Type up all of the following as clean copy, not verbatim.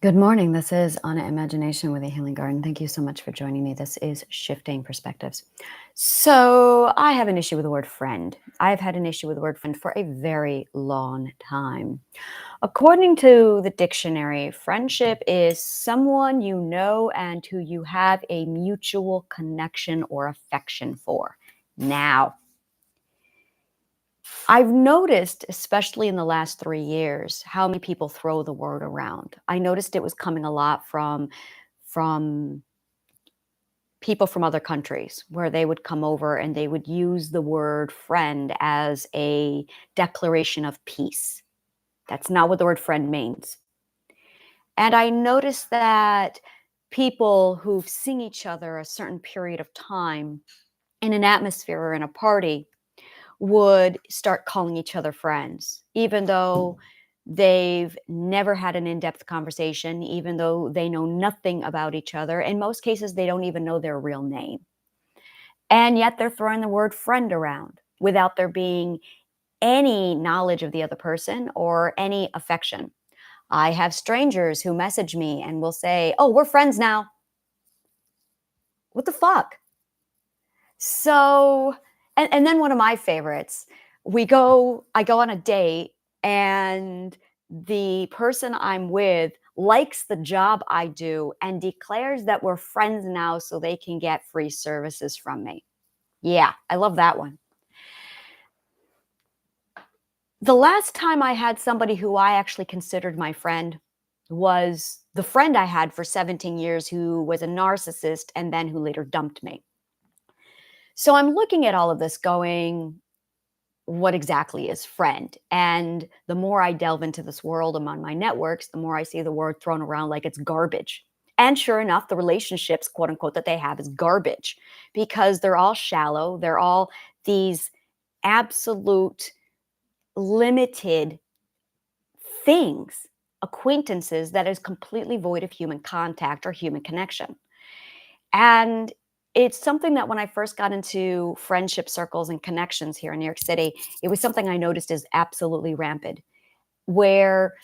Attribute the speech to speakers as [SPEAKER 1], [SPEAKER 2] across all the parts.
[SPEAKER 1] Good morning. This is Anna Imagination with a Healing Garden. Thank you so much for joining me. This is Shifting Perspectives. So, I have an issue with the word friend. I've had an issue with the word friend for a very long time. According to the dictionary, friendship is someone you know and who you have a mutual connection or affection for. Now, I've noticed, especially in the last 3 years, how many people throw the word around. I noticed it was coming a lot from people from other countries where they would come over and they would use the word friend as a declaration of peace. That's not what the word friend means. And I noticed that people who've seen each other a certain period of time in an atmosphere or in a party would start calling each other friends, even though they've never had an in-depth conversation, even though they know nothing about each other. In most cases, they don't even know their real name. And yet they're throwing the word friend around without there being any knowledge of the other person or any affection. I have strangers who message me and will say, "Oh, we're friends now." What the fuck? So, and then one of my favorites, I go on a date and the person I'm with likes the job I do and declares that we're friends now so they can get free services from me. Yeah, I love that one. The last time I had somebody who I actually considered my friend was the friend I had for 17 years who was a narcissist and then who later dumped me. So I'm looking at all of this going, what exactly is friend? And the more I delve into this world among my networks, the more I see the word thrown around like it's garbage. And sure enough, the relationships, quote unquote, that they have is garbage because they're all shallow. They're all these absolute limited things, acquaintances that is completely void of human contact or human connection. And it's something that when I first got into friendship circles and connections here in New York City, it was something I noticed is absolutely rampant, where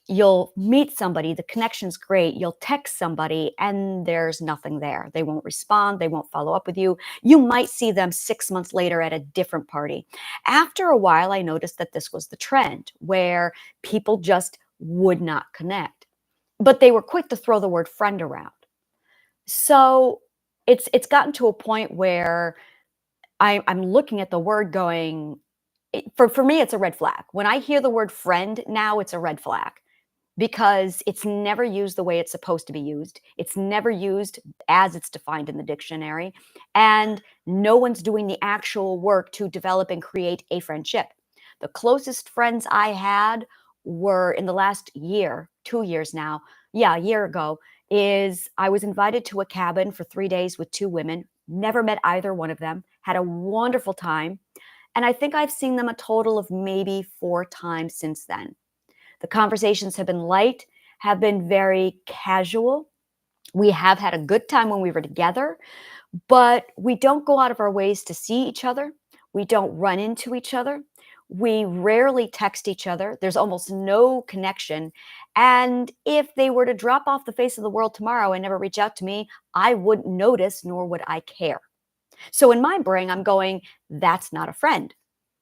[SPEAKER 1] you'll meet somebody, the connection's great, you'll text somebody, and there's nothing there. They won't respond, they won't follow up with you. You might see them 6 months later at a different party. After a while, I noticed that this was the trend, where people just would not connect, but they were quick to throw the word friend around. So it's gotten to a point where I'm looking at the word going, for me, it's a red flag. When I hear the word friend now, it's a red flag because it's never used the way it's supposed to be used. It's never used as it's defined in the dictionary. And no one's doing the actual work to develop and create a friendship. The closest friends I had were in the last year, 2 years now. Yeah, a year ago, is I was invited to a cabin for 3 days with two women, never met either one of them, had a wonderful time. And I think I've seen them a total of maybe 4 times since then. The conversations have been light, have been very casual. We have had a good time when we were together, but we don't go out of our ways to see each other. We don't run into each other. We rarely text each other. There's almost no connection. And if they were to drop off the face of the world tomorrow and never reach out to me, I wouldn't notice, nor would I care. So in my brain, I'm going, that's not a friend.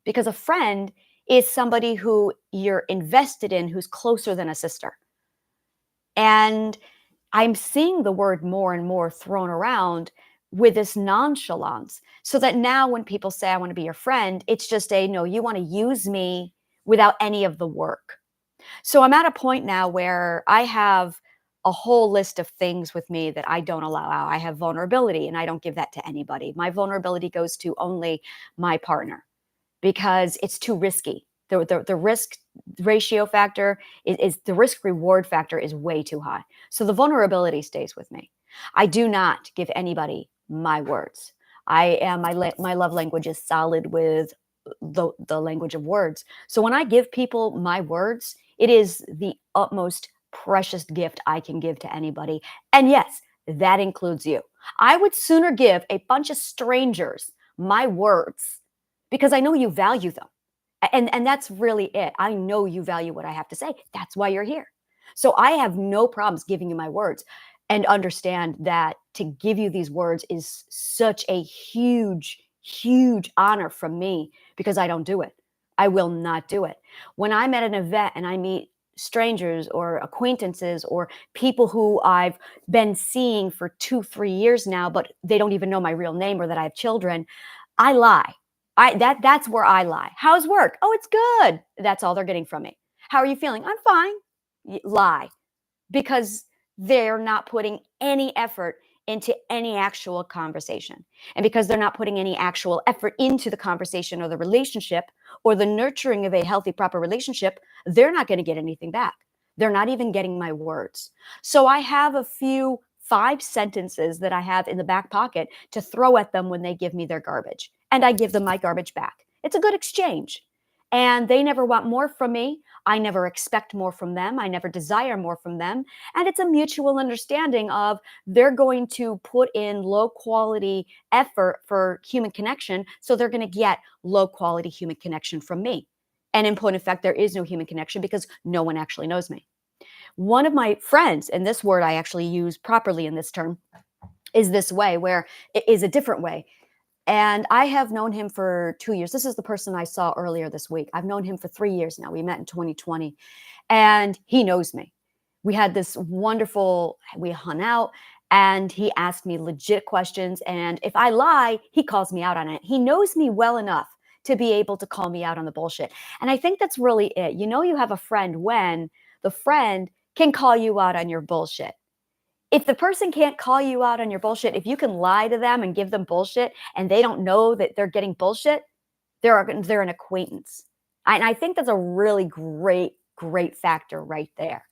[SPEAKER 1] Because a friend is somebody who you're invested in, who's closer than a sister. And I'm seeing the word more and more thrown around with this nonchalance. So that now when people say, I want to be your friend, it's just a no, you want to use me without any of the work. So I'm at a point now where I have a whole list of things with me that I don't allow out. I have vulnerability and I don't give that to anybody. My vulnerability goes to only my partner because it's too risky. The risk ratio factor is the risk reward factor is way too high. So the vulnerability stays with me. I do not give anybody my words. My love language is solid with the language of words. So when I give people my words, it is the utmost precious gift I can give to anybody. And yes, that includes you. I would sooner give a bunch of strangers my words because I know you value them. And that's really it. I know you value what I have to say. That's why you're here. So I have no problems giving you my words, and understand that to give you these words is such a huge, huge honor from me because I don't do it. I will not do it. When I'm at an event and I meet strangers or acquaintances or people who I've been seeing for 2, 3 years now, but they don't even know my real name or that I have children, I lie. That's where I lie. How's work? Oh, it's good. That's all they're getting from me. How are you feeling? I'm fine. Lie, because they're not putting any effort into any actual conversation. And because they're not putting any actual effort into the conversation or the relationship or the nurturing of a healthy, proper relationship, they're not going to get anything back. They're not even getting my words. So I have a few 5 sentences that I have in the back pocket to throw at them when they give me their garbage. And I give them my garbage back. It's a good exchange. And they never want more from me. I never expect more from them. I never desire more from them. And it's a mutual understanding of they're going to put in low quality effort for human connection. So they're going to get low quality human connection from me. And in point of fact, there is no human connection because no one actually knows me. One of my friends, and this word I actually use properly in this term, is this way, where it is a different way. And I have known him for 2 years. This is the person I saw earlier this week. I've known him for 3 years now. We met in 2020, and he knows me. We had this wonderful, we hung out, and he asked me legit questions. And if I lie, he calls me out on it. He knows me well enough to be able to call me out on the bullshit. And I think that's really it. You know, you have a friend when the friend can call you out on your bullshit. If the person can't call you out on your bullshit, if you can lie to them and give them bullshit and they don't know that they're getting bullshit, they're an acquaintance. And I think that's a really great, great factor right there.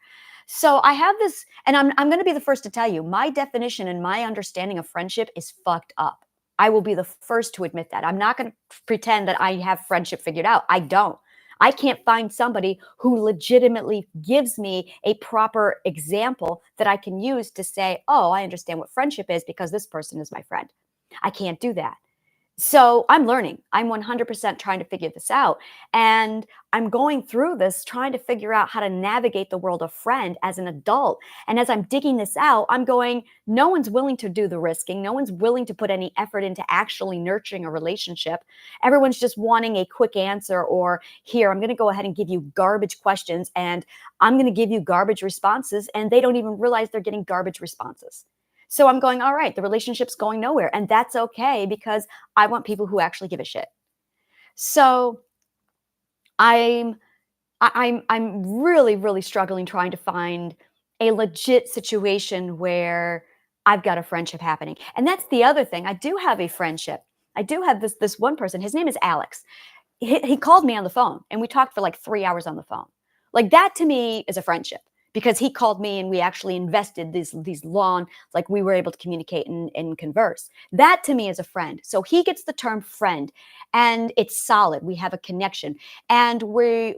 [SPEAKER 1] So I have this, and I'm going to be the first to tell you, my definition and my understanding of friendship is fucked up. I will be the first to admit that. I'm not going to pretend that I have friendship figured out. I don't. I can't find somebody who legitimately gives me a proper example that I can use to say, oh, I understand what friendship is because this person is my friend. I can't do that. So I'm learning. I'm 100% trying to figure this out. And I'm going through this, trying to figure out how to navigate the world of friend as an adult. And as I'm digging this out, I'm going, no one's willing to do the risking. No one's willing to put any effort into actually nurturing a relationship. Everyone's just wanting a quick answer, or here, I'm going to go ahead and give you garbage questions and I'm going to give you garbage responses. And they don't even realize they're getting garbage responses. So I'm going, all right, the relationship's going nowhere. And that's okay because I want people who actually give a shit. So I'm I'm really, really struggling trying to find a legit situation where I've got a friendship happening. And that's the other thing. I do have a friendship. I do have this one person. His name is Alex. He called me on the phone and we talked for like 3 hours on the phone. Like that to me is a friendship because he called me and we actually invested these long, like we were able to communicate and converse. That to me is a friend. So he gets the term friend and it's solid. We have a connection. And we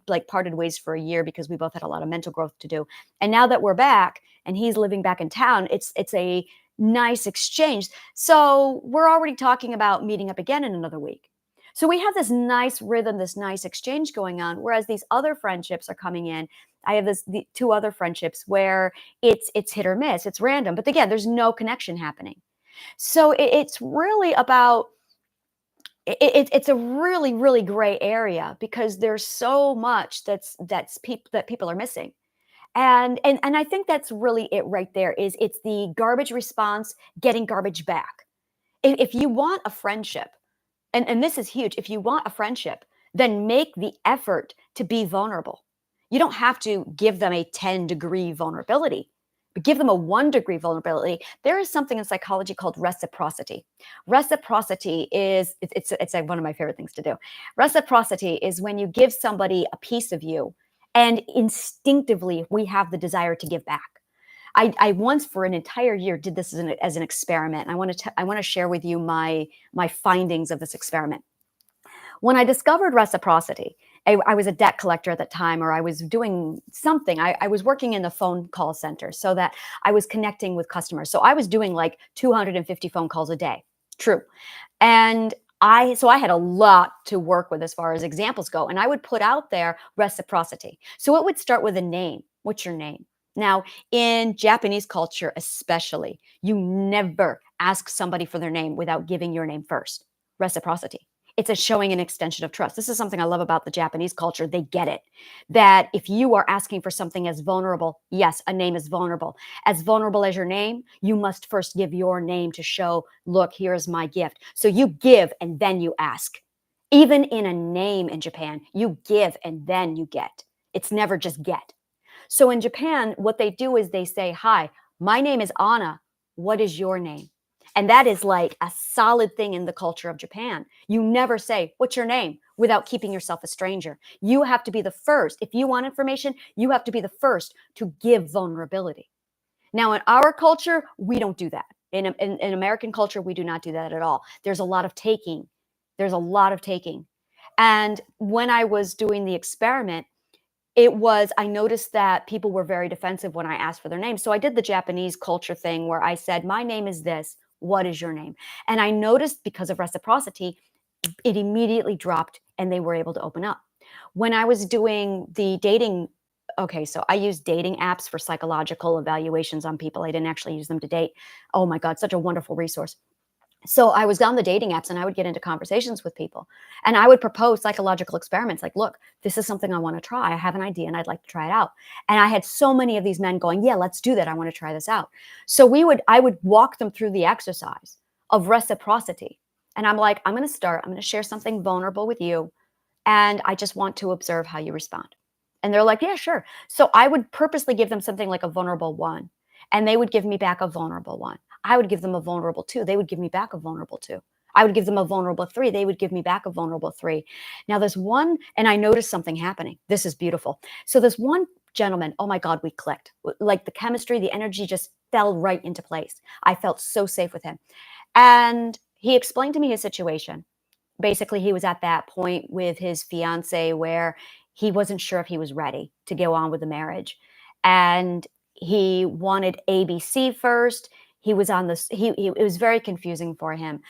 [SPEAKER 1] like parted ways for a year because we both had a lot of mental growth to do. And now that we're back and he's living back in town, it's a nice exchange. So we're already talking about meeting up again in another week. So we have this nice rhythm, this nice exchange going on, whereas these other friendships are coming in. I have the two other friendships where it's hit or miss, it's random, but again, there's no connection happening. So it's really about it's a really really gray area because there's so much that people are missing. And I think that's really it right there is it's the garbage response getting garbage back. If you want a friendship, and this is huge. If you want a friendship, then make the effort to be vulnerable. You don't have to give them a 10-degree vulnerability, but give them a 1-degree vulnerability. There is something in psychology called reciprocity. Reciprocity is it's like one of my favorite things to do. Reciprocity is when you give somebody a piece of you, and instinctively we have the desire to give back. I once for an entire year did this as an experiment. And I want to share with you my findings of this experiment. When I discovered reciprocity, I was a debt collector at that time, or I was doing something. I was working in the phone call center so that I was connecting with customers. So I was doing like 250 phone calls a day. True. And so I had a lot to work with as far as examples go. And I would put out there reciprocity. So it would start with a name. What's your name? Now, in Japanese culture, especially, you never ask somebody for their name without giving your name first. Reciprocity. It's a showing an extension of trust. This is something I love about the Japanese culture. They get it that if you are asking for something as vulnerable, yes, a name is vulnerable. As vulnerable as your name, you must first give your name to show, look, here is my gift. So you give and then you ask. Even in a name in Japan, you give and then you get. It's never just get. So in Japan, what they do is they say, hi, my name is Anna. What is your name? And that is like a solid thing in the culture of Japan. You never say, what's your name? Without keeping yourself a stranger. You have to be the first. If you want information, you have to be the first to give vulnerability. Now, in our culture, we don't do that. In American culture, we do not do that at all. There's a lot of taking. There's a lot of taking. And when I was doing the experiment, I noticed that people were very defensive when I asked for their name. So I did the Japanese culture thing where I said, my name is this. What is your name? And I noticed because of reciprocity, it immediately dropped and they were able to open up. When I was doing the dating, okay, so I use dating apps for psychological evaluations on people. I didn't actually use them to date. Oh my God, such a wonderful resource. So I was on the dating apps and I would get into conversations with people and I would propose psychological experiments like, look, this is something I want to try. I have an idea and I'd like to try it out. And I had so many of these men going, yeah, let's do that. I want to try this out. So I would walk them through the exercise of reciprocity. And I'm like, I'm going to share something vulnerable with you. And I just want to observe how you respond. And they're like, yeah, sure. So I would purposely give them something like a vulnerable 1, and they would give me back a vulnerable 1. I would give them a vulnerable 2. They would give me back a vulnerable 2. I would give them a vulnerable 3. They would give me back a vulnerable 3. Now there's one, and I noticed something happening. This is beautiful. So there's one gentleman, oh my God, we clicked. Like the chemistry, the energy just fell right into place. I felt so safe with him. And he explained to me his situation. Basically, he was at that point with his fiance where he wasn't sure if he was ready to go on with the marriage. And he wanted ABC first. He was on this, it was very confusing for him.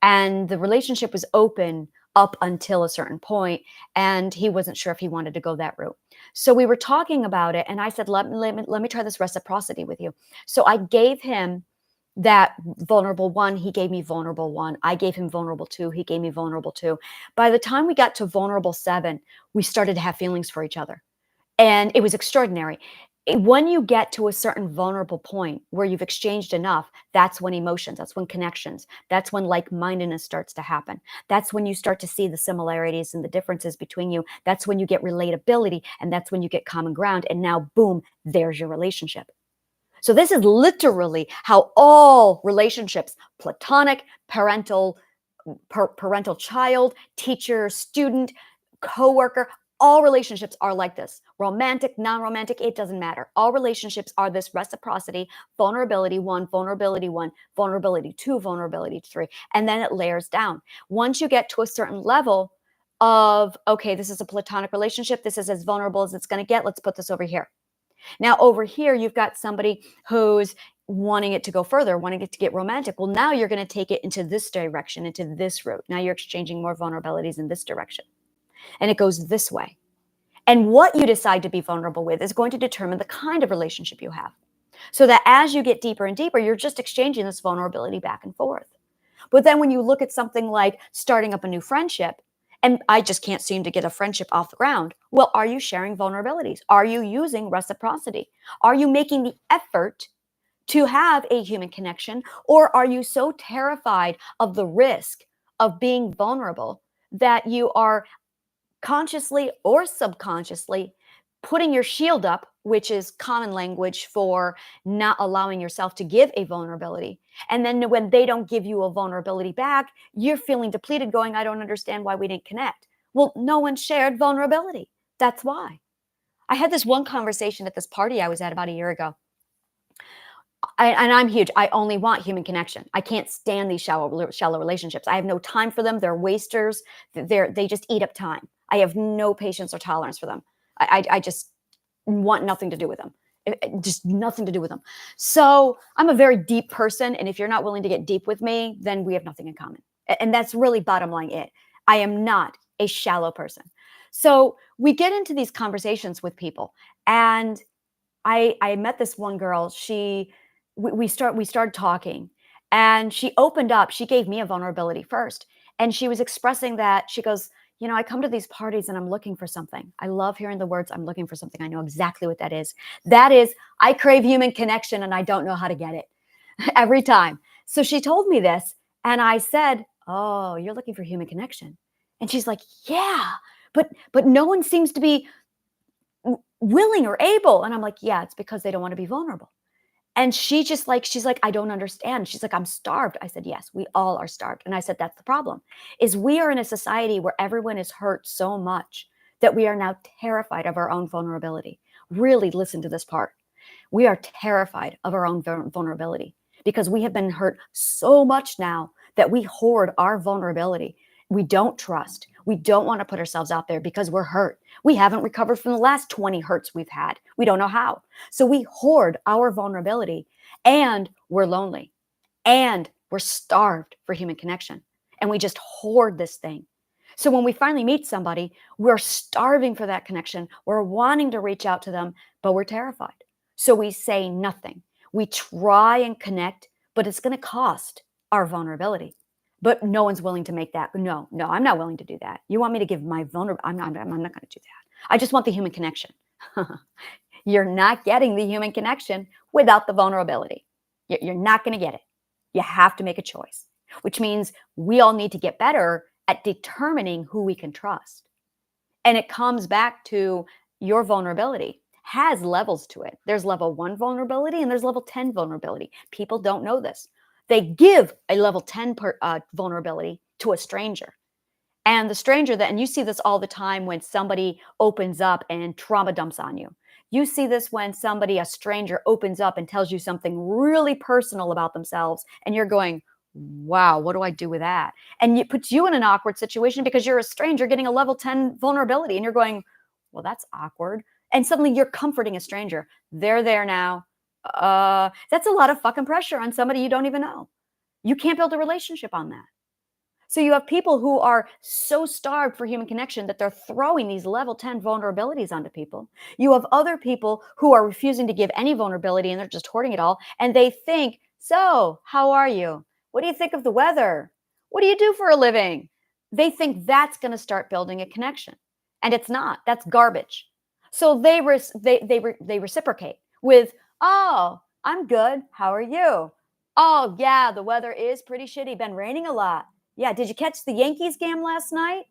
[SPEAKER 1] And the relationship was open up until a certain point, and he wasn't sure if he wanted to go that route. So we were talking about it, and I said, let me try this reciprocity with you. So I gave him that vulnerable 1, he gave me vulnerable 1. I gave him vulnerable 2, he gave me vulnerable 2. By the time we got to vulnerable 7, we started to have feelings for each other. And it was extraordinary. When you get to a certain vulnerable point where you've exchanged enough, that's when emotions, that's when connections, that's when like-mindedness starts to happen. That's when you start to see the similarities and the differences between you. That's when you get relatability, and that's when you get common ground. And now, boom, there's your relationship. So this is literally how all relationships, platonic, parental, parental child, teacher, student, coworker, all relationships are like this. Romantic, non-romantic, it doesn't matter. All relationships are this reciprocity, vulnerability 1, vulnerability 1, vulnerability 2, vulnerability 3, and then it layers down. Once you get to a certain level of, okay, this is a platonic relationship, this is as vulnerable as it's going to get, let's put this over here. Now over here, you've got somebody who's wanting it to go further, wanting it to get romantic. Well, now you're going to take it into this direction, into this route. Now you're exchanging more vulnerabilities in this direction. And it goes this way. And what you decide to be vulnerable with is going to determine the kind of relationship you have. So that as you get deeper and deeper, you're just exchanging this vulnerability back and forth. But then when you look at something like starting up a new friendship, and I just can't seem to get a friendship off the ground. Well, are you sharing vulnerabilities? Are you using reciprocity? Are you making the effort to have a human connection? Or are you so terrified of the risk of being vulnerable that you are consciously or subconsciously putting your shield up, which is common language for not allowing yourself to give a vulnerability? And then when they don't give you a vulnerability back, you're feeling depleted, going, I don't understand why we didn't connect. Well, no one shared vulnerability. That's why. I had this one conversation at this party I was at about a year ago. And I'm huge. I only want human connection. I can't stand these shallow relationships. I have no time for them. They're wasters. They just eat up time. I have no patience or tolerance for them. I just want nothing to do with them. Just nothing to do with them. So I'm a very deep person. And if you're not willing to get deep with me, then we have nothing in common. And that's really bottom line it. I am not a shallow person. So we get into these conversations with people, and I met this one girl. We started talking, and she opened up. She gave me a vulnerability first, and she was expressing that. She goes, I come to these parties and I'm looking for something. I love hearing the words, I'm looking for something. I know exactly what that is. That is, I crave human connection and I don't know how to get it every time. So she told me this, and I said, "Oh, you're looking for human connection." And she's like, "Yeah, but no one seems to be willing or able." And I'm like, "Yeah, it's because they don't want to be vulnerable." And she's like, "I don't understand." She's like, "I'm starved." I said, "Yes, we all are starved." And I said, "That's the problem, is we are in a society where everyone is hurt so much that we are now terrified of our own vulnerability." Really listen to this part. We are terrified of our own vulnerability because we have been hurt so much now that we hoard our vulnerability. We don't trust. We don't want to put ourselves out there because we're hurt. We haven't recovered from the last 20 hurts we've had. We don't know how. So we hoard our vulnerability, and we're lonely, and we're starved for human connection. And we just hoard this thing. So when we finally meet somebody, we're starving for that connection. We're wanting to reach out to them, but we're terrified. So we say nothing. We try and connect, but it's going to cost our vulnerability. But no one's willing to make that. No, I'm not willing to do that. You want me to give my vulnerability? I'm not going to do that. I just want the human connection. You're not getting the human connection without the vulnerability. You're not going to get it. You have to make a choice, which means we all need to get better at determining who we can trust. And it comes back to your vulnerability has levels to it. There's level 1 vulnerability and there's level 10 vulnerability. People don't know this. They give a level 10 vulnerability to a stranger. And the stranger and you see this all the time when somebody opens up and trauma dumps on you. You see this when a stranger opens up and tells you something really personal about themselves, and you're going, wow, what do I do with that? And it puts you in an awkward situation because you're a stranger getting a level 10 vulnerability, and you're going, well, that's awkward. And suddenly you're comforting a stranger. They're there now. That's a lot of fucking pressure on somebody you don't even know. You can't build a relationship on that. So you have people who are so starved for human connection that they're throwing these level 10 vulnerabilities onto people. You have other people who are refusing to give any vulnerability and they're just hoarding it all. And they think, so how are you? What do you think of the weather? What do you do for a living? They think that's going to start building a connection. And it's not. That's garbage. So they reciprocate with, oh, I'm good. How are you? Oh, yeah, the weather is pretty shitty. Been raining a lot. Yeah, did you catch the Yankees game last night?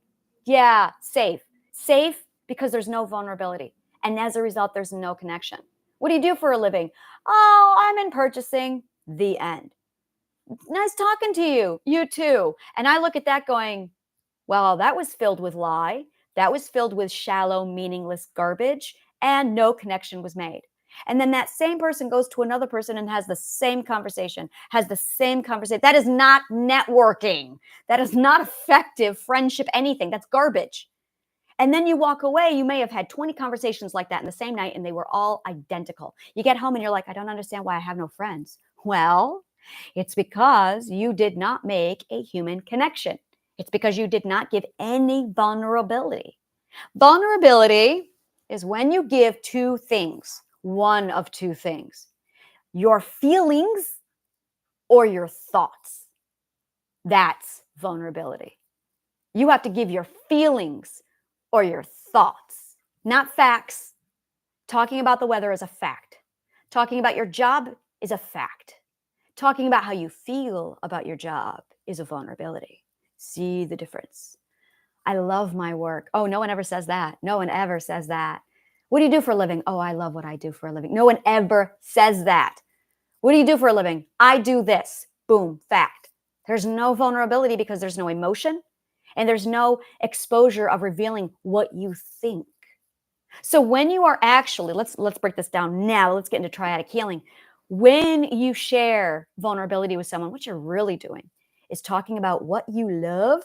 [SPEAKER 1] Yeah, safe. Safe because there's no vulnerability. And as a result, there's no connection. What do you do for a living? Oh, I'm in purchasing. The end. Nice talking to you. You too. And I look at that going, well, that was filled with lie. That was filled with shallow, meaningless garbage, and no connection was made. And then that same person goes to another person and has the same conversation, That is not networking. That is not effective friendship, anything. That's garbage. And then you walk away. You may have had 20 conversations like that in the same night, and they were all identical. You get home and you're like, I don't understand why I have no friends. Well, it's because you did not make a human connection. It's because you did not give any vulnerability. Vulnerability is when you give two things, one of two things, your feelings or your thoughts. That's vulnerability. You have to give your feelings or your thoughts, not facts. Talking about the weather is a fact. Talking about your job is a fact. Talking about how you feel about your job is a vulnerability. See the difference. I love my work. Oh, no one ever says that. No one ever says that. What do you do for a living? Oh, I love what I do for a living. No one ever says that. What do you do for a living? I do this. Boom, fact. There's no vulnerability because there's no emotion and there's no exposure of revealing what you think. So when you are actually, let's break this down now. Let's get into triadic healing. When you share vulnerability with someone, what you're really doing is talking about what you love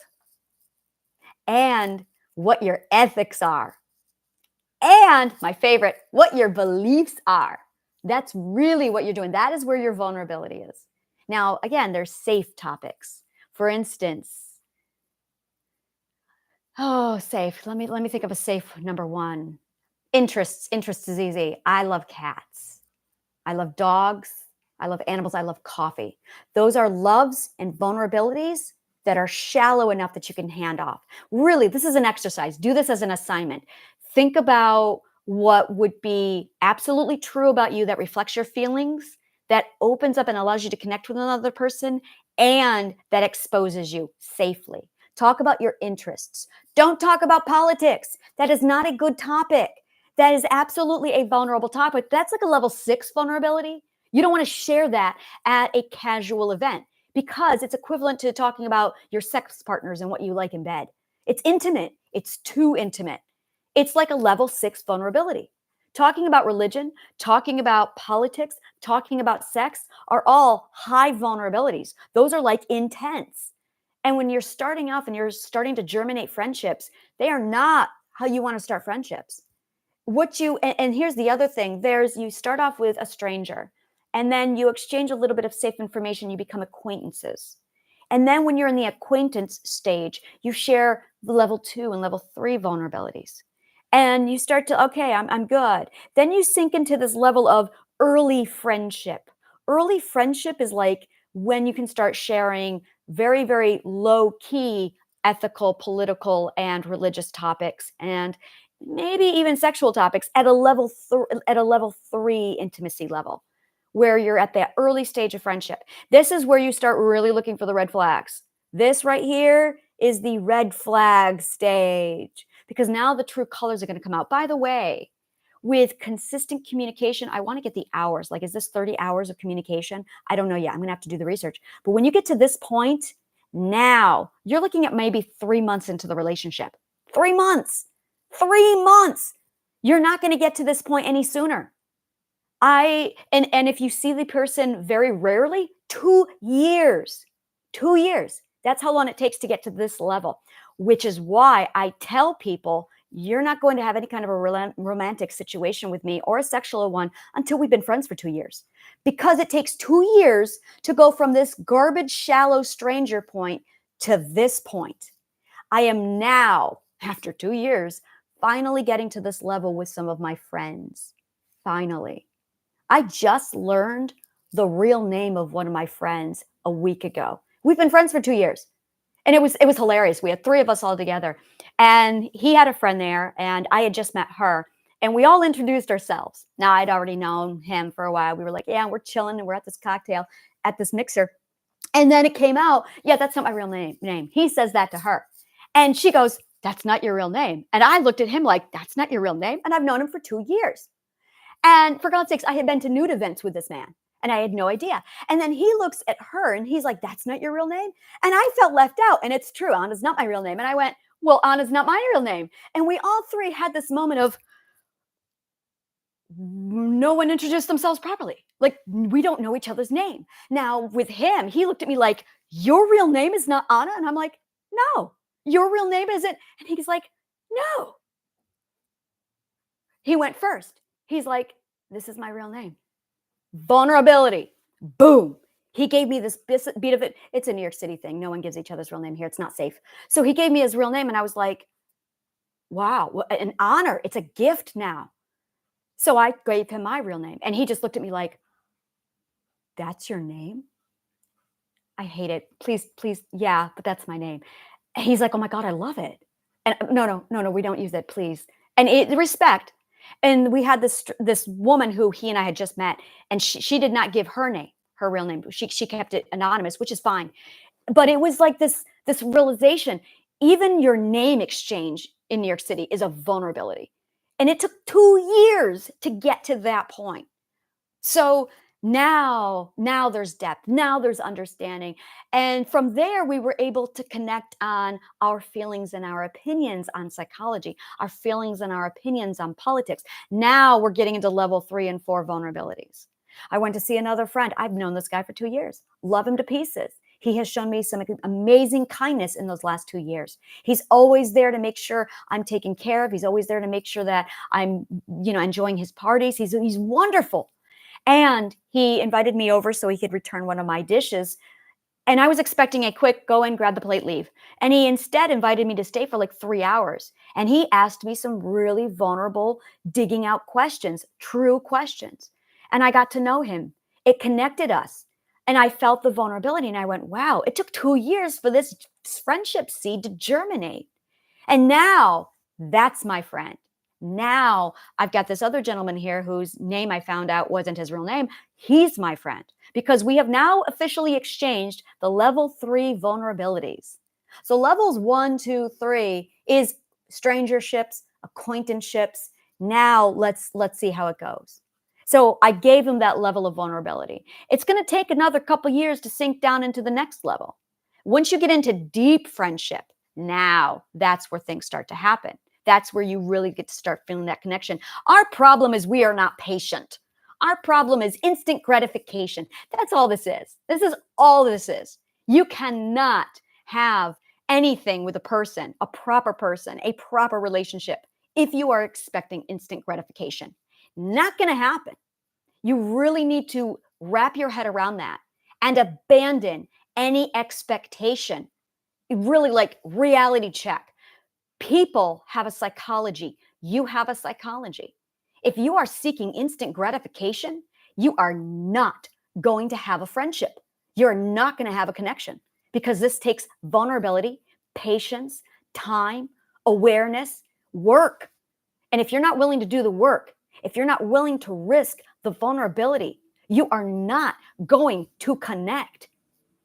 [SPEAKER 1] and what your ethics are. And my favorite, what your beliefs are. That's really what you're doing. That is where your vulnerability is. Now, again, there's safe topics. For instance, safe. Let me think of a safe number one. Interests is easy. I love cats. I love dogs. I love animals. I love coffee. Those are loves and vulnerabilities that are shallow enough that you can hand off. Really, this is an exercise. Do this as an assignment. Think about what would be absolutely true about you that reflects your feelings, that opens up and allows you to connect with another person, and that exposes you safely. Talk about your interests. Don't talk about politics. That is not a good topic. That is absolutely a vulnerable topic. That's like a level 6 vulnerability. You don't want to share that at a casual event because it's equivalent to talking about your sex partners and what you like in bed. It's intimate. It's too intimate. It's like a level 6 vulnerability. Talking about religion, talking about politics, talking about sex are all high vulnerabilities. Those are like intense. And when you're starting off and you're starting to germinate friendships, they are not how you want to start friendships. And here's the other thing, there's you start off with a stranger and then you exchange a little bit of safe information, you become acquaintances. And then when you're in the acquaintance stage, you share the level 2 and level 3 vulnerabilities. And you start to, okay, I'm good. Then you sink into this level of early friendship. Early friendship is like when you can start sharing very, very low key ethical, political, and religious topics, and maybe even sexual topics at a level 3 intimacy level, where you're at that early stage of friendship. This is where you start really looking for the red flags. This right here is the red flag stage because now the true colors are going to come out. By the way, with consistent communication, I want to get the hours. Like, is this 30 hours of communication? I don't know yet. I'm going to have to do the research. But when you get to this point, now you're looking at maybe 3 months into the relationship. 3 months. 3 months. You're not going to get to this point any sooner. And if you see the person very rarely, 2 years. 2 years. That's how long it takes to get to this level, which is why I tell people you're not going to have any kind of a romantic situation with me or a sexual one until we've been friends for 2 years. Because it takes 2 years to go from this garbage, shallow stranger point to this point. I am now, after 2 years, finally getting to this level with some of my friends. Finally. I just learned the real name of one of my friends a week ago. We've been friends for 2 years. And it was hilarious. We had 3 of us all together. And he had a friend there, and I had just met her. And we all introduced ourselves. Now, I'd already known him for a while. We were like, yeah, we're chilling, and we're at this cocktail at this mixer. And then it came out, yeah, that's not my real name. He says that to her. And she goes, that's not your real name. And I looked at him like, that's not your real name. And I've known him for 2 years. And for God's sakes, I had been to nude events with this man and I had no idea. And then he looks at her and he's like, that's not your real name. And I felt left out. And it's true. Anna's not my real name. And I went, well, Anna's not my real name. And we all 3 had this moment of no one introduced themselves properly. Like, we don't know each other's name. Now with him, he looked at me like, your real name is not Anna. And I'm like, no, your real name isn't. And he's like, no. He went first. He's like, this is my real name. Vulnerability. Boom. He gave me this beat of it. It's a New York City thing. No one gives each other's real name here. It's not safe. So he gave me his real name and I was like, wow, an honor. It's a gift now. So I gave him my real name and he just looked at me like, that's your name? I hate it. Please, please. Yeah, but that's my name. And he's like, oh my God, I love it. And no, we don't use it, please. And respect. And we had this woman who he and I had just met, and she did not give her name, her real name. She kept it anonymous, which is fine. But it was like this realization, even your name exchange in New York City is a vulnerability. And it took 2 years to get to that point. So now there's depth, now there's understanding. And from there, we were able to connect on our feelings and our opinions on psychology, our feelings and our opinions on politics. Now we're getting into level 3 and 4 vulnerabilities. I went to see another friend. I've known this guy for 2 years, love him to pieces. He has shown me some amazing kindness in those last 2 years. He's always there to make sure I'm taken care of. He's always there to make sure that I'm, enjoying his parties. He's wonderful. And he invited me over so he could return one of my dishes. And I was expecting a quick go in, grab the plate, leave. And he instead invited me to stay for like 3 hours. And he asked me some really vulnerable, digging out questions, true questions. And I got to know him. It connected us. And I felt the vulnerability. And I went, wow, it took 2 years for this friendship seed to germinate. And now that's my friend. Now I've got this other gentleman here whose name I found out wasn't his real name. He's my friend because we have now officially exchanged the level 3 vulnerabilities. So levels 1, 2, 3 is strangerships, acquaintanceships. Now let's see how it goes. So I gave him that level of vulnerability. It's going to take another couple years to sink down into the next level. Once you get into deep friendship, now that's where things start to happen. That's where you really get to start feeling that connection. Our problem is we are not patient. Our problem is instant gratification. That's all this is. This is all this is. You cannot have anything with a person, a proper relationship, if you are expecting instant gratification. Not going to happen. You really need to wrap your head around that and abandon any expectation. Really like reality check. People have a psychology. You have a psychology. If you are seeking instant gratification, you are not going to have a friendship. You're not going to have a connection because this takes vulnerability, patience, time, awareness, work. And if you're not willing to do the work, if you're not willing to risk the vulnerability, you are not going to connect.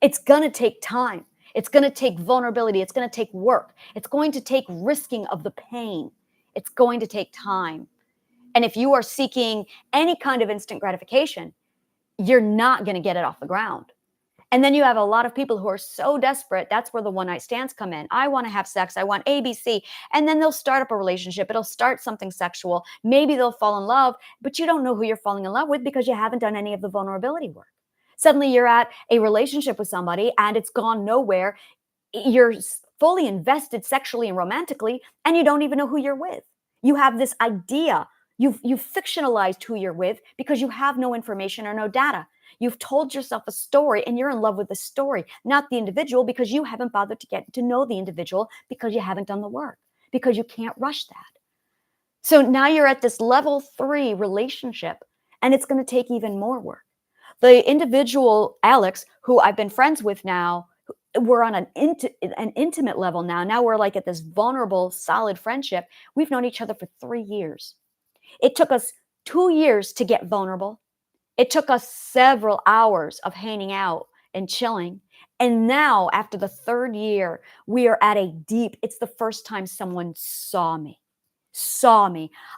[SPEAKER 1] It's going to take time. It's going to take vulnerability. It's going to take work. It's going to take risking of the pain. It's going to take time. And if you are seeking any kind of instant gratification, you're not going to get it off the ground. And then you have a lot of people who are so desperate. That's where the one night stands come in. I want to have sex. I want ABC. And then they'll start up a relationship. It'll start something sexual. Maybe they'll fall in love, but you don't know who you're falling in love with because you haven't done any of the vulnerability work. Suddenly you're at a relationship with somebody and it's gone nowhere. You're fully invested sexually and romantically, and you don't even know who you're with. You have this idea. You've fictionalized who you're with because you have no information or no data. You've told yourself a story and you're in love with the story, not the individual, because you haven't bothered to get to know the individual because you haven't done the work, because you can't rush that. So now you're at this level 3 relationship and it's going to take even more work. The individual, Alex, who I've been friends with now, we're on an intimate level now. Now we're like at this vulnerable, solid friendship. We've known each other for 3 years. It took us 2 years to get vulnerable. It took us several hours of hanging out and chilling. And now, after the 3rd year, we are at a deep, it's the first time someone saw me.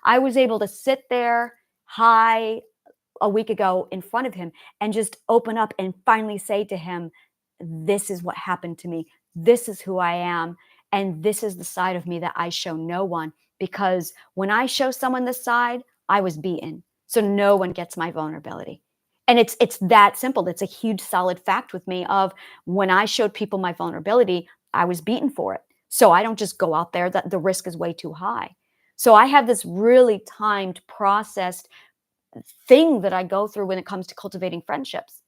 [SPEAKER 1] I was able to sit there high a week ago in front of him and just open up and finally say to him, this is what happened to me. This is who I am. And this is the side of me that I show no one, because when I show someone this side, I was beaten. So no one gets my vulnerability. And it's that simple. It's a huge solid fact with me of when I showed people my vulnerability, I was beaten for it. So I don't just go out there, that the risk is way too high. So I have this really timed, processed thing that I go through when it comes to cultivating friendships.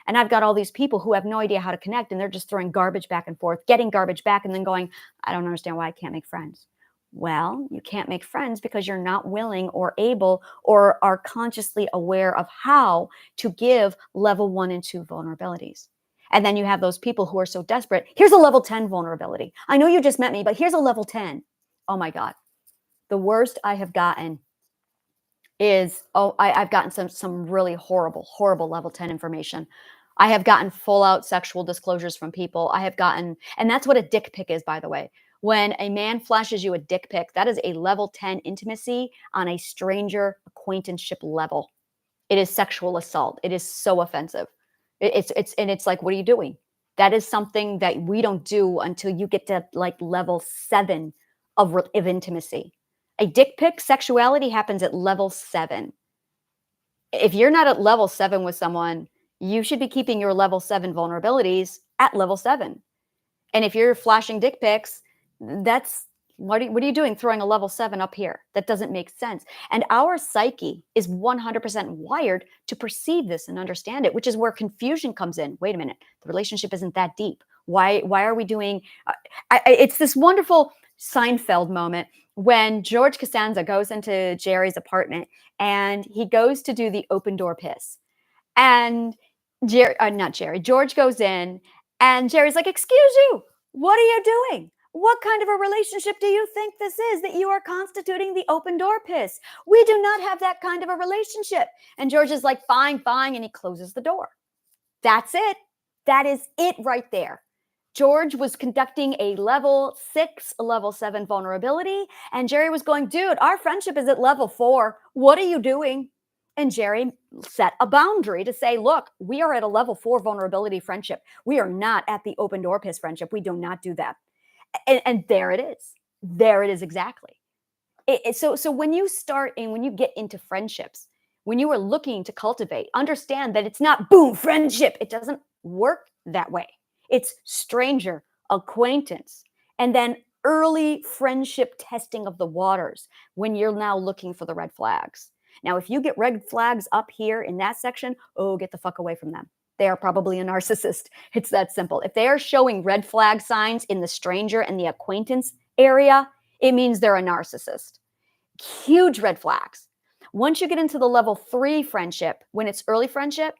[SPEAKER 1] And I've got all these people who have no idea how to connect, and they're just throwing garbage back and forth, getting garbage back, and then going, I don't understand why I can't make friends. Well, you can't make friends because you're not willing or able or are consciously aware of how to give level 1 and 2 vulnerabilities. And then you have those people who are so desperate. Here's a level 10 vulnerability. I know you just met me, but here's a level 10. Oh my God. The worst I have gotten is, I've gotten some really horrible level 10 information. I have gotten full out sexual disclosures from people. I have gotten, and that's what a dick pic is, by the way. When a man flashes you a dick pic, that is a level 10 intimacy on a stranger acquaintanceship level. It is sexual assault. It is so offensive. It's like, what are you doing? That is something that we don't do until you get to like level 7 of intimacy. A dick pic, sexuality happens at level 7. If you're not at level 7 with someone, you should be keeping your level 7 vulnerabilities at level 7. And if you're flashing dick pics, that's What are you doing throwing a level 7 up here? That doesn't make sense. And our psyche is 100% wired to perceive this and understand it, which is where confusion comes in. Wait a minute, the relationship isn't that deep. Why are we doing it's this wonderful Seinfeld moment when George Costanza goes into Jerry's apartment and he goes to do the open door piss. And not Jerry, George goes in and Jerry's like, "Excuse you, what are you doing? What kind of a relationship do you think this is that you are constituting the open door piss? We do not have that kind of a relationship." And George is like, "Fine, fine." And he closes the door. That's it. That is it right there. George was conducting a level 6, a level 7 vulnerability. And Jerry was going, "Dude, our friendship is at level 4. What are you doing?" And Jerry set a boundary to say, "Look, we are at a level 4 vulnerability friendship. We are not at the open door piss friendship. We do not do that." And there it is. There it is exactly. So when you start and when you get into friendships, when you are looking to cultivate, understand that it's not boom, friendship. It doesn't work that way. It's stranger, acquaintance, and then early friendship testing of the waters when you're now looking for the red flags. Now, if you get red flags up here in that section, oh, get the fuck away from them. They are probably a narcissist. It's that simple. If they are showing red flag signs in the stranger and the acquaintance area, it means they're a narcissist. Huge red flags. Once you get into the level 3 friendship, when it's early friendship,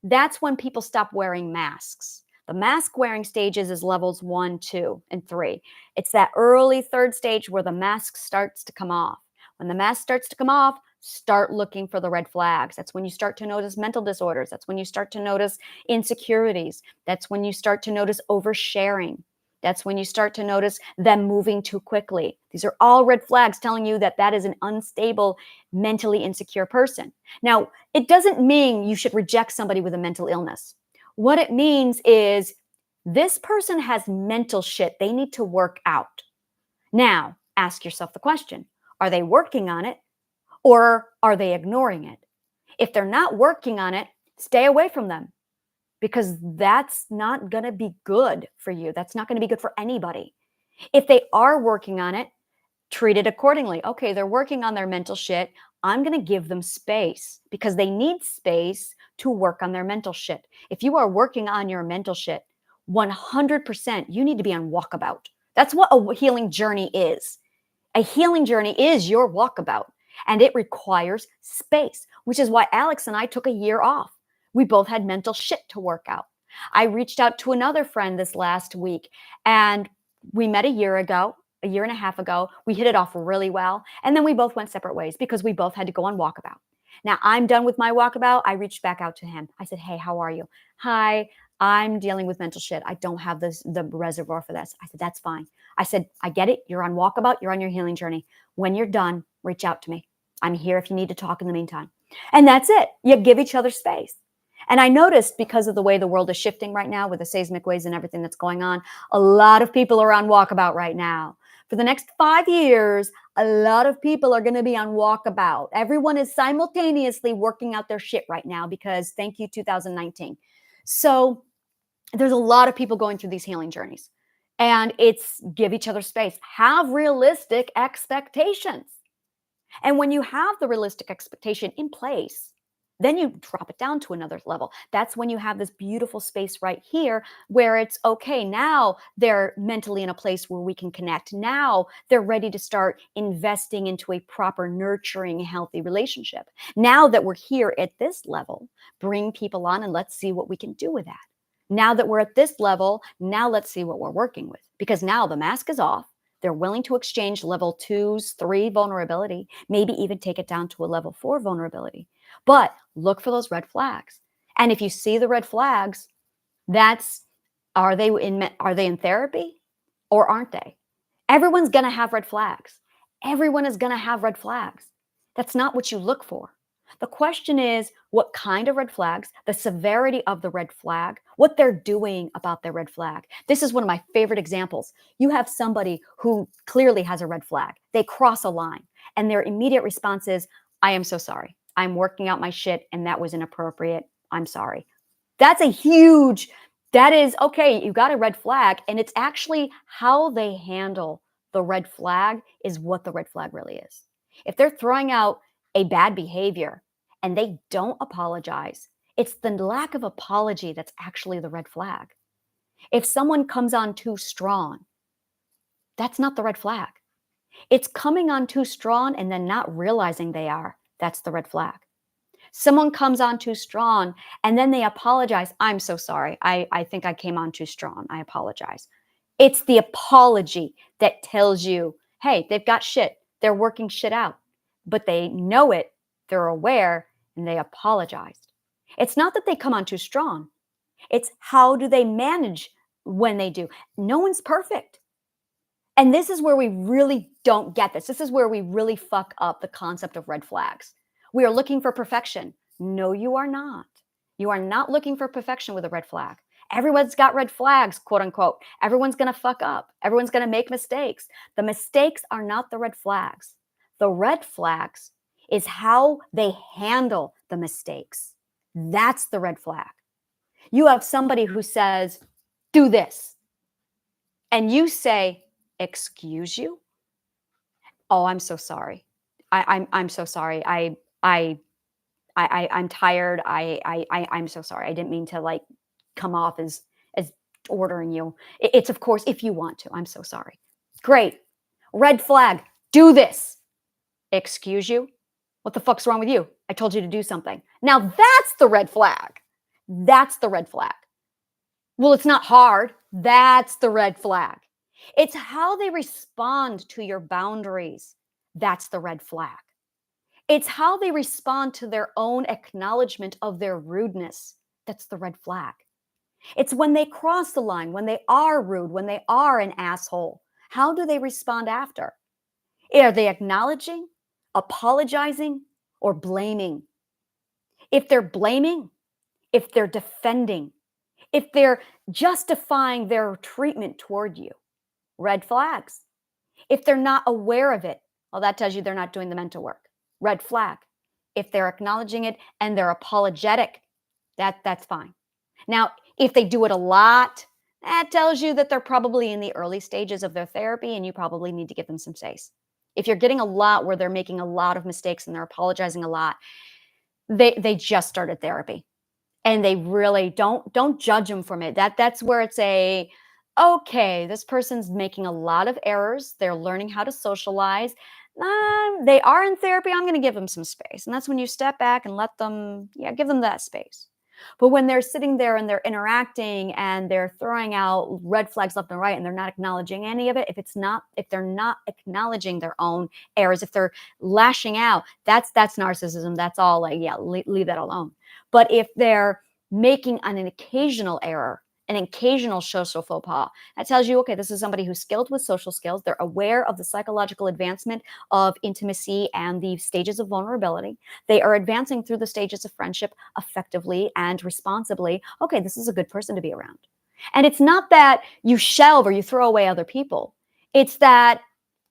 [SPEAKER 1] that's when people stop wearing masks. The mask wearing stages is levels 1, 2, and 3. It's that early third stage where the mask starts to come off. When the mask starts to come off, start looking for the red flags. That's when you start to notice mental disorders. That's when you start to notice insecurities. That's when you start to notice oversharing. That's when you start to notice them moving too quickly. These are all red flags telling you that that is an unstable, mentally insecure person. Now, it doesn't mean you should reject somebody with a mental illness. What it means is this person has mental shit they need to work out. Now, ask yourself the question, are they working on it or are they ignoring it? If they're not working on it, stay away from them, because that's not going to be good for you. That's not going to be good for anybody. If they are working on it, treat it accordingly. Okay, they're working on their mental shit. I'm going to give them space because they need space to work on their mental shit. If you are working on your mental shit, 100%, you need to be on walkabout. That's what a healing journey is. A healing journey is your walkabout, and it requires space, which is why Alex and I took a year off. We both had mental shit to work out. I reached out to another friend this last week, and we met a year and a half ago. We hit it off really well. And then we both went separate ways because we both had to go on walkabout. Now I'm done with my walkabout. I reached back out to him. I said, "Hey, how are you?" "Hi, I'm dealing with mental shit. I don't have the reservoir for this." I said, "That's fine." I said, "I get it. You're on walkabout. You're on your healing journey. When you're done, reach out to me. I'm here if you need to talk in the meantime." And that's it. You give each other space. And I noticed, because of the way the world is shifting right now with the seismic waves and everything that's going on, a lot of people are on walkabout right now. For the next 5 years, a lot of people are going to be on walkabout. Everyone is simultaneously working out their shit right now because thank you, 2019. So there's a lot of people going through these healing journeys. And it's give each other space. Have realistic expectations. And when you have the realistic expectation in place, then you drop it down to another level. That's when you have this beautiful space right here where it's okay. Now they're mentally in a place where we can connect. Now they're ready to start investing into a proper, nurturing, healthy relationship. Now that we're here at this level, bring people on and let's see what we can do with that. Now that we're at this level, now let's see what we're working with, because now the mask is off. They're willing to exchange level 2s, 3 vulnerability, maybe even take it down to a level 4 vulnerability. But look for those red flags. And if you see the red flags, that's, are they in therapy or aren't they? Everyone's going to have red flags. Everyone is going to have red flags. That's not what you look for. The question is what kind of red flags, the severity of the red flag, what they're doing about their red flag. This is one of my favorite examples. You have somebody who clearly has a red flag. They cross a line and their immediate response is, "I am so sorry. I'm working out my shit and that was inappropriate. I'm sorry." That is okay. You got a red flag, and it's actually how they handle the red flag is what the red flag really is. If they're throwing out a bad behavior and they don't apologize, it's the lack of apology that's actually the red flag. If someone comes on too strong, that's not the red flag. It's coming on too strong and then not realizing they are. That's the red flag. Someone comes on too strong and then they apologize. I'm so sorry. I think I came on too strong. I apologize. It's the apology that tells you, hey, they've got shit. They're working shit out, but they know it. They're aware and they apologized. It's not that they come on too strong. It's how do they manage when they do. No one's perfect. And this is where we really don't get this. This is where we really fuck up the concept of red flags. We are looking for perfection. No, you are not. You are not looking for perfection with a red flag. Everyone's got red flags, quote unquote. Everyone's going to fuck up. Everyone's going to make mistakes. The mistakes are not the red flags. The red flags is how they handle the mistakes. That's the red flag. You have somebody who says, do this. And you say, excuse you? Oh, I'm so sorry. I'm so sorry. I'm tired. I'm so sorry. I didn't mean to like come off as ordering you. It's of course if you want to. I'm so sorry. Great. Red flag. Do this. Excuse you? What the fuck's wrong with you? I told you to do something. Now that's the red flag. That's the red flag. Well, it's not hard. That's the red flag. It's how they respond to your boundaries. That's the red flag. It's how they respond to their own acknowledgement of their rudeness. That's the red flag. It's when they cross the line, when they are rude, when they are an asshole. How do they respond after? Are they acknowledging, apologizing, or blaming? If they're blaming, if they're defending, if they're justifying their treatment toward you, red flags. If they're not aware of it, well, that tells you they're not doing the mental work. Red flag. If they're acknowledging it and they're apologetic, that's fine. Now, if they do it a lot, that tells you that they're probably in the early stages of their therapy and you probably need to give them some space. If you're getting a lot where they're making a lot of mistakes and they're apologizing a lot, they just started therapy. And they really don't judge them from it. That's where it's okay, this person's making a lot of errors. They're learning how to socialize. They are in therapy. I'm going to give them some space. And that's when you step back and let them, give them that space. But when they're sitting there and they're interacting and they're throwing out red flags left and right and they're not acknowledging any of it, if they're not acknowledging their own errors, if they're lashing out, that's narcissism. That's all leave that alone. But if they're making an occasional error, an occasional social faux pas, that tells you, okay, this is somebody who's skilled with social skills. They're aware of the psychological advancement of intimacy and the stages of vulnerability. They are advancing through the stages of friendship effectively and responsibly. Okay, this is a good person to be around. And it's not that you shelve or you throw away other people. It's that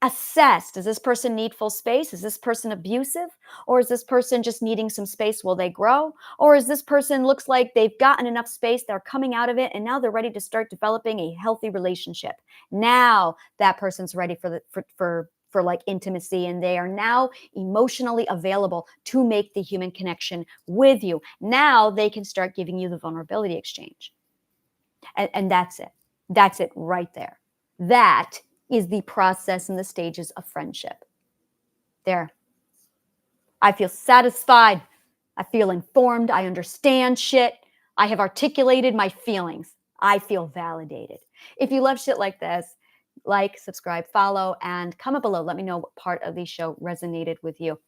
[SPEAKER 1] assess, does this person need full space? Is this person abusive? Or is this person just needing some space while they grow? Or is this person looks like they've gotten enough space, they're coming out of it, and now they're ready to start developing a healthy relationship. Now that person's ready for like intimacy, and they are now emotionally available to make the human connection with you. Now they can start giving you the vulnerability exchange. And that's it. That's it right there. That is the process and the stages of friendship. There. I feel satisfied. I feel informed. I understand shit. I have articulated my feelings. I feel validated. If you love shit like this, like, subscribe, follow, and comment below. Let me know what part of the show resonated with you.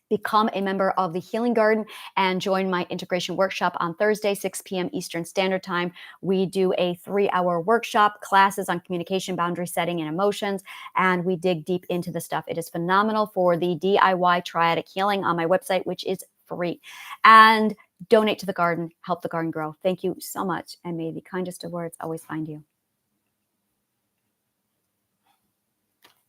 [SPEAKER 1] Become a member of the Healing Garden and join my integration workshop on Thursday, 6 p.m. Eastern Standard Time. We do a 3-hour workshop, classes on communication, boundary setting, and emotions, and we dig deep into the stuff. It is phenomenal for the DIY Triadic Healing on my website, which is free. And donate to the garden, help the garden grow. Thank you so much, and may the kindest of words always find you.